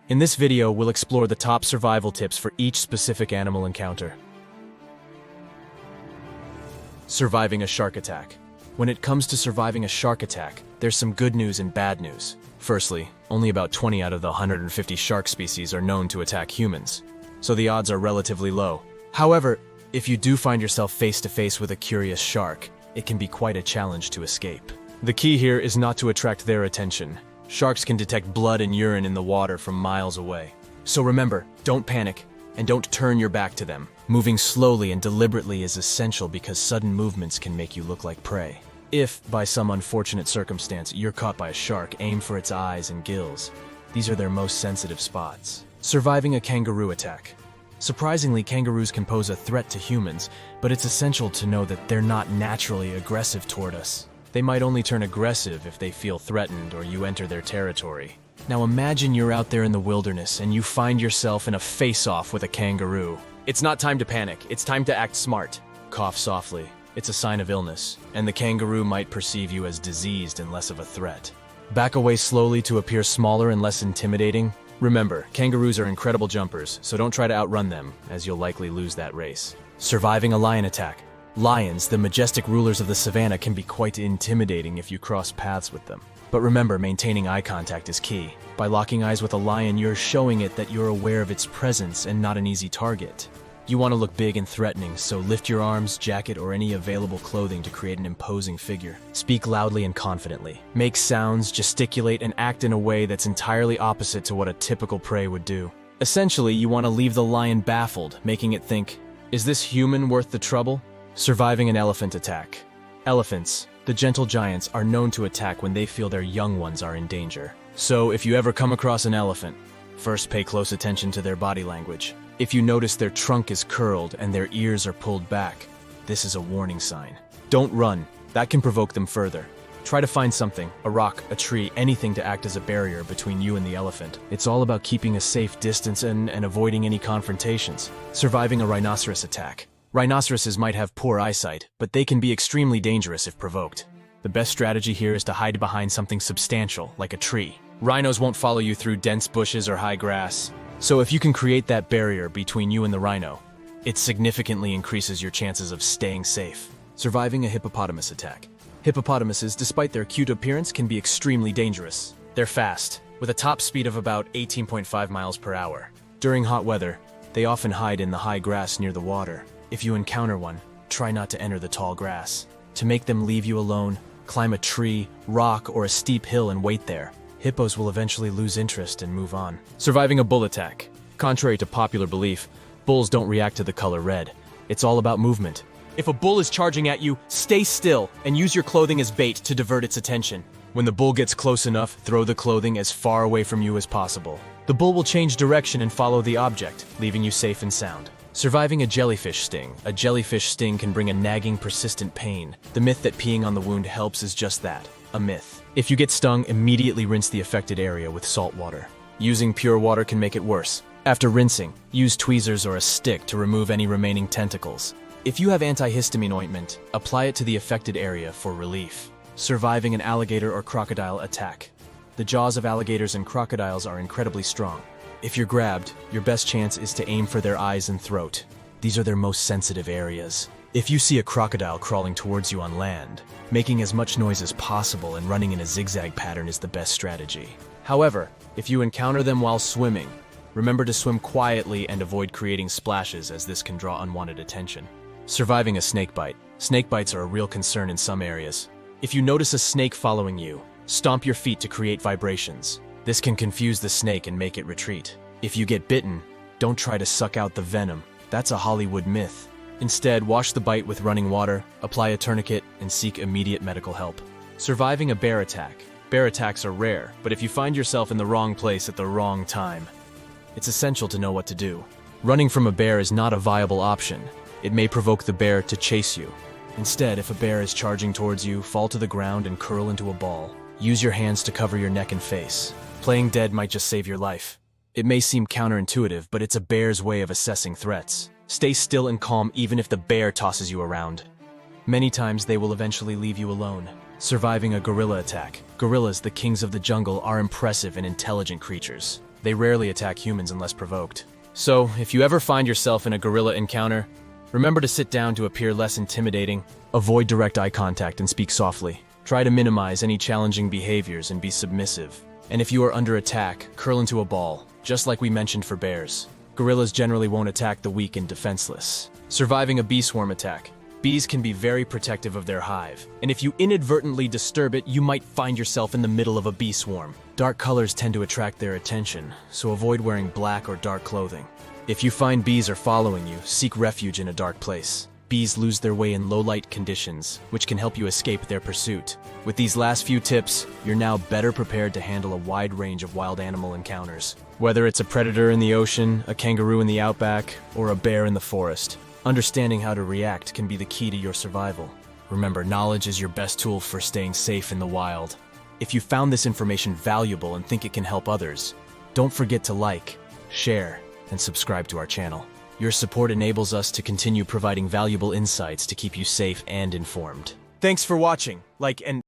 In this video, we'll explore the top survival tips for each specific animal encounter. Surviving a shark attack. When it comes to surviving a shark attack, there's some good news and bad news. Firstly, only about 20 out of the 150 shark species are known to attack humans, so the odds are relatively low. However, if you do find yourself face to face with a curious shark, it can be quite a challenge to escape. The key here is not to attract their attention. Sharks can detect blood and urine in the water from miles away. So remember, don't panic, and don't turn your back to them. Moving slowly and deliberately is essential because sudden movements can make you look like prey. If, by some unfortunate circumstance, you're caught by a shark, aim for its eyes and gills. These are their most sensitive spots. Surviving a kangaroo attack. Surprisingly, kangaroos can pose a threat to humans, but it's essential to know that they're not naturally aggressive toward us. They might only turn aggressive if they feel threatened or you enter their territory. Now imagine you're out there in the wilderness and you find yourself in a face-off with a kangaroo. It's not time to panic, it's time to act smart. Cough softly. It's a sign of illness, and the kangaroo might perceive you as diseased and less of a threat. Back away slowly to appear smaller and less intimidating. Remember, kangaroos are incredible jumpers, so don't try to outrun them, as you'll likely lose that race. Surviving a lion attack. Lions, the majestic rulers of the savannah, can be quite intimidating if you cross paths with them. But remember, maintaining eye contact is key. By locking eyes with a lion, you're showing it that you're aware of its presence and not an easy target. You want to look big and threatening, so lift your arms, jacket, or any available clothing to create an imposing figure. Speak loudly and confidently. Make sounds, gesticulate, and act in a way that's entirely opposite to what a typical prey would do. Essentially, you want to leave the lion baffled, making it think, "Is this human worth the trouble?" Surviving an elephant attack. Elephants, the gentle giants, are known to attack when they feel their young ones are in danger. So if you ever come across an elephant, first pay close attention to their body language. If you notice their trunk is curled and their ears are pulled back, this is a warning sign. Don't run, that can provoke them further. Try to find something, a rock, a tree, anything to act as a barrier between you and the elephant. It's all about keeping a safe distance and avoiding any confrontations. Surviving a rhinoceros attack. Rhinoceroses might have poor eyesight, but they can be extremely dangerous if provoked. The best strategy here is to hide behind something substantial, like a tree. Rhinos won't follow you through dense bushes or high grass. So if you can create that barrier between you and the rhino, it significantly increases your chances of staying safe. Surviving a hippopotamus attack. Hippopotamuses, despite their cute appearance, can be extremely dangerous. They're fast, with a top speed of about 18.5 miles per hour. During hot weather, they often hide in the high grass near the water. If you encounter one, try not to enter the tall grass. To make them leave you alone, climb a tree, rock, or a steep hill and wait there. Hippos will eventually lose interest and move on. Surviving a bull attack. Contrary to popular belief, bulls don't react to the color red. It's all about movement. If a bull is charging at you, stay still and use your clothing as bait to divert its attention. When the bull gets close enough, throw the clothing as far away from you as possible. The bull will change direction and follow the object, leaving you safe and sound. Surviving a jellyfish sting. A jellyfish sting can bring a nagging, persistent pain. The myth that peeing on the wound helps is just that, a myth. If you get stung, immediately rinse the affected area with salt water. Using pure water can make it worse. After rinsing, use tweezers or a stick to remove any remaining tentacles. If you have antihistamine ointment, apply it to the affected area for relief. Surviving an alligator or crocodile attack. The jaws of alligators and crocodiles are incredibly strong. If you're grabbed, your best chance is to aim for their eyes and throat. These are their most sensitive areas. If you see a crocodile crawling towards you on land, making as much noise as possible and running in a zigzag pattern is the best strategy. However, if you encounter them while swimming, remember to swim quietly and avoid creating splashes, as this can draw unwanted attention. Surviving a snake bite. Snake bites are a real concern in some areas. If you notice a snake following you, stomp your feet to create vibrations. This can confuse the snake and make it retreat. If you get bitten, don't try to suck out the venom. That's a Hollywood myth. Instead, wash the bite with running water, apply a tourniquet, and seek immediate medical help. Surviving a bear attack. Bear attacks are rare, but if you find yourself in the wrong place at the wrong time, it's essential to know what to do. Running from a bear is not a viable option. It may provoke the bear to chase you. Instead, if a bear is charging towards you, fall to the ground and curl into a ball. Use your hands to cover your neck and face. Playing dead might just save your life. It may seem counterintuitive, but it's a bear's way of assessing threats. Stay still and calm even if the bear tosses you around. Many times they will eventually leave you alone. Surviving a gorilla attack. Gorillas, the kings of the jungle, are impressive and intelligent creatures. They rarely attack humans unless provoked. So, if you ever find yourself in a gorilla encounter, remember to sit down to appear less intimidating, avoid direct eye contact and speak softly. Try to minimize any challenging behaviors and be submissive. And if you are under attack, curl into a ball, just like we mentioned for bears. Gorillas generally won't attack the weak and defenseless. Surviving a bee swarm attack. Bees can be very protective of their hive, and if you inadvertently disturb it, you might find yourself in the middle of a bee swarm. Dark colors tend to attract their attention, so avoid wearing black or dark clothing. If you find bees are following you, seek refuge in a dark place. Bees lose their way in low-light conditions, which can help you escape their pursuit. With these last few tips, you're now better prepared to handle a wide range of wild animal encounters. Whether it's a predator in the ocean, a kangaroo in the outback, or a bear in the forest, understanding how to react can be the key to your survival. Remember, knowledge is your best tool for staying safe in the wild. If you found this information valuable and think it can help others, don't forget to like, share, and subscribe to our channel. Your support enables us to continue providing valuable insights to keep you safe and informed. Thanks for watching. Like and